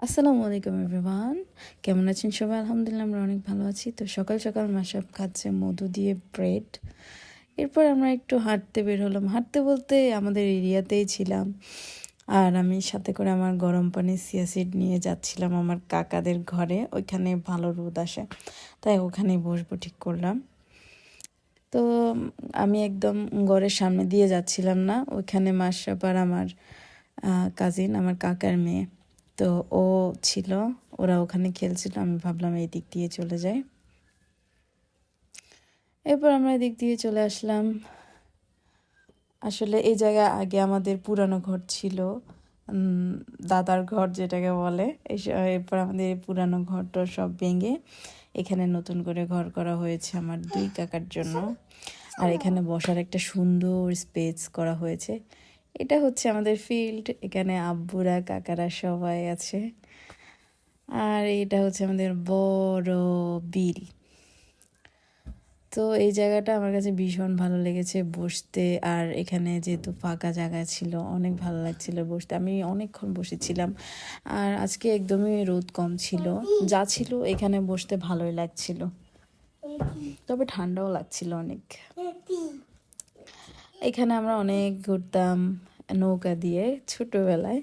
আসসালামু আলাইকুম এভরিওয়ান, কেমন আছেন সবাই? আলহামদুলিল্লাহ আমরা অনেক ভালো আছি। তো সকাল সকাল মাশরাফ খাচ্ছে মধু দিয়ে ব্রেড। এরপর আমরা একটু হাঁটতে বের হলাম। হাঁটতে বলতে আমাদের এরিয়াতেই ছিলাম, আর আমি সাথে করে আমার গরম পানি চিয়া সিড নিয়ে যাচ্ছিলাম আমার কাকাদের ঘরে। ওইখানে ভালো রোদ আসে, তাই ওখানেই বসবো ঠিক করলাম। তো আমি একদম ঘরের সামনে দিয়ে যাচ্ছিলাম না, ওইখানে মাশরাফ আর আমার কাজিন, আমার কাকার মেয়ে, তো ও ছিল, ওরা ওখানে খেলছিল। আমি ভাবলাম এই দিক দিয়ে চলে যাই। এরপর আমরা এদিক দিয়ে চলে আসলাম। আসলে এই জায়গায় আগে আমাদের পুরানো ঘর ছিল, দাদার ঘর যেটাকে বলে। এরপর আমাদের এই পুরানো ঘরটা সব ভেঙে এখানে নতুন করে ঘর করা হয়েছে আমার দুই কাকার জন্য। আর এখানে বসার একটা সুন্দর স্পেস করা হয়েছে। এটা হচ্ছে আমাদের ফিল্ড, এখানে আব্বুরা কাকারা সবাই আছে। আর এটা হচ্ছে আমাদের বড় বিল। তো এই জায়গাটা আমার কাছে ভীষণ ভালো লেগেছে বসতে। আর এখানে যেহেতু ফাঁকা জায়গা ছিল, অনেক ভালো লাগছিল বসতে। আমি অনেকক্ষণ বসেছিলাম। আর আজকে একদমই রোদ কম ছিল, যা ছিল এখানে বসতে ভালোই লাগছিল, তবে ঠান্ডাও লাগছিল অনেক। এখানে আমরা অনেক ঘুরতাম নৌকা দিয়ে ছোটবেলায়।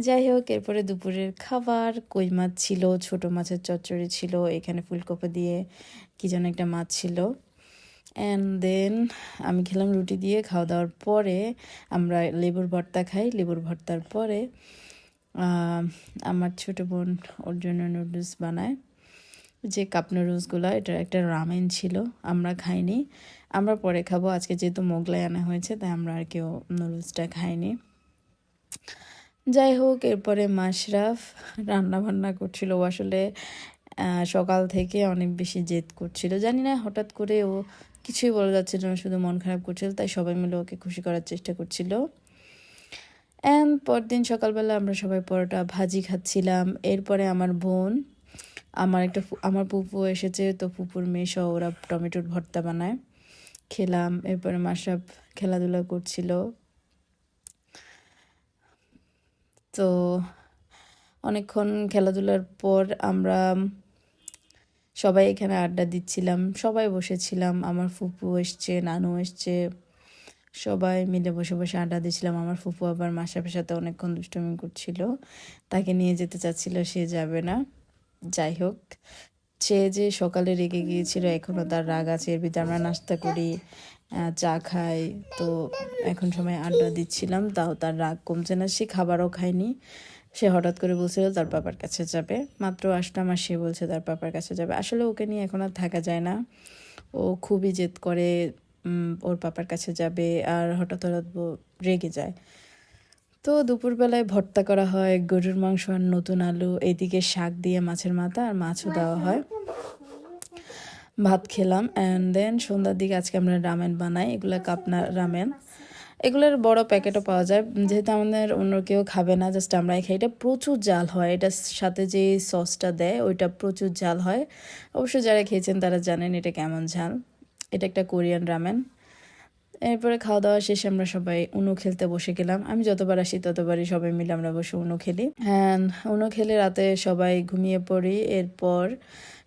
যাই হোক, এরপরে দুপুরের খাবার কই মাছ ছিল, ছোট মাছের চচ্চড়ি ছিল, এখানে ফুলকপি দিয়ে কি যেন একটা মাছ ছিল। অ্যান্ড দেন আমি খেলাম রুটি দিয়ে। খাওয়া দাওয়ার পরে আমরা লেবুর ভর্তা খাই। লেবুর ভর্তার পরে আমার ছোটো বোন ওর জন্য নুডলস বানায়, যে কাপ নুডলসগুলো। এটার একটা রামেন ছিল, আমরা খাইনি, আমরা পরে খাবো। আজকে যেহেতু মোগলাই আনা হয়েছে, তাই আমরা আর কেউ নুডলসটা খাইনি। যাই হোক, এরপরে মাশরাফ রান্না বান্না করছিল। ও আসলে সকাল থেকে অনেক বেশি জেদ করছিল, জানি না হঠাৎ করে ও কিছুই বলা যাচ্ছিল না, শুধু মন খারাপ করছিল। তাই সবাই মিলে ওকে খুশি করার চেষ্টা করছিল। অ্যান্ড পরদিন সকালবেলা আমরা সবাই পরোটা ভাজি খাচ্ছিলাম। এরপরে আমার বোন, আমার ফুপু এসেছে, তো ফুপুর মেয়ে সহ ওরা টমেটোর ভর্তা বানায়, খেলাম। এরপরে মাশরাফ খেলাধুলা করছিল। তো অনেকক্ষণ খেলাধুলার পর আমরা সবাই এখানে আড্ডা দিচ্ছিলাম, সবাই বসেছিলাম। আমার ফুপু এসছে, নানু এসছে, সবাই মিলে বসে বসে আড্ডা দিচ্ছিলাম। আমার ফুপু আবার মাশরাফের সাথে অনেকক্ষণ দুষ্টুমি করছিল, তাকে নিয়ে যেতে চাচ্ছিল, সে যাবে না। যাই হোক, সে যে সকালে রেগে গিয়েছিল, এখনও তার রাগ আছে। এর ভিতরে আমরা নাস্তা করি, চা খাই। তো এখন সময় আড্ডা দিচ্ছিলাম, তাও তার রাগ কমছে না। সে খাবারও খায়নি, সে হঠাৎ করে বলছিল তার পাপার কাছে যাবে। মাত্র আসলাম আর সে বলছে তার পাপার কাছে যাবে। আসলে ওকে নিয়ে এখন আর থাকা যায় না, ও খুবই জেদ করে ওর পাপার কাছে যাবে, আর হঠাৎ হঠাৎ রেগে যায়। তো দুপুরবেলায় ভর্তা করা হয় গরুর মাংস আর নতুন আলু, এদিকে শাক দিয়ে মাছের মাথা আর মাছও দেওয়া হয়। ভাত খেলাম। অ্যান্ড দেন সন্ধ্যার দিকে আজকে আমরা রামেন বানাই, এগুলো কাপনা রামেন। এগুলোর বড় প্যাকেটও পাওয়া যায়, যেহেতু আমাদের অন্য কেউ খাবে না, জাস্ট আমরাই খাই। এটা প্রচুর জাল হয়, এটার সাথে যে সসটা দেয় ওইটা প্রচুর জাল হয়। অবশ্য যারা খেয়েছেন তারা জানেন এটা কেমন ঝাল। এটা একটা কোরিয়ান রামেন। এরপরে খাওয়া দাওয়া শেষে আমরা সবাই উনো খেলতে বসে গেলাম। আমি যতবার আসি ততবারই সবাই মিলে আমরা বসে উনো খেলি। হ্যাঁ, উনো খেলে রাতে সবাই ঘুমিয়ে পড়ি। এরপর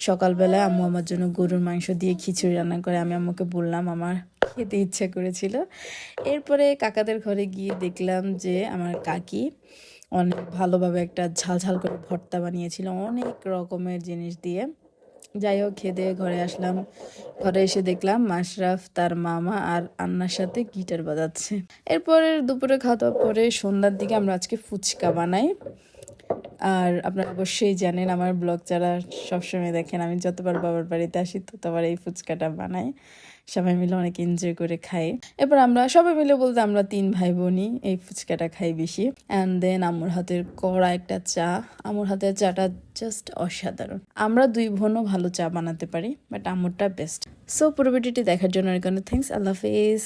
সকালবেলায় আম্মু আমার জন্য গরুর মাংস দিয়ে খিচুড়ি রান্না করে। আমি আম্মুকে বললাম আমার খেতে ইচ্ছা করেছিল। এরপরে কাকাদের ঘরে গিয়ে দেখলাম যে আমার কাকি অনেক ভালোভাবে একটা ঝাল ঝাল করে ভর্তা বানিয়েছিল অনেক রকমের জিনিস দিয়ে। যাই হোক, খেয়ে ঘরে আসলাম। ঘরে এসে দেখলাম মাশরাফ তার মামা আর আন্নার সাথে গিটার বাজাচ্ছে। এরপরে দুপুরে খাওয়া দাওয়ার পরে সন্ধ্যার দিকে আমরা আজকে ফুচকা বানাই। আর আপনারা অবশ্যই জানেন, আমার ব্লগ যারা সবসময় দেখেন, আমি যতবার বাবার বাড়িতে আসি ততবার এই ফুচকাটা বানাই। সবাই মিলে অনেক এনজয় করে খাই। এরপর আমরা সবাই মিলে বলতে আমরা 3 ভাই বোনই এই ফুচকাটা খাই বেশি। অ্যান্ড দেন আম্মুর হাতের কড়া একটা চা, আম্মুর হাতের চাটা জাস্ট অসাধারণ। আমরা 2 বোনও ভালো চা বানাতে পারি, বাট আম্মুরটা বেস্ট। সো পুরো ভিডিওটি দেখার জন্য অনেক অনেক থ্যাংকস। আল্লাহ হাফেজ।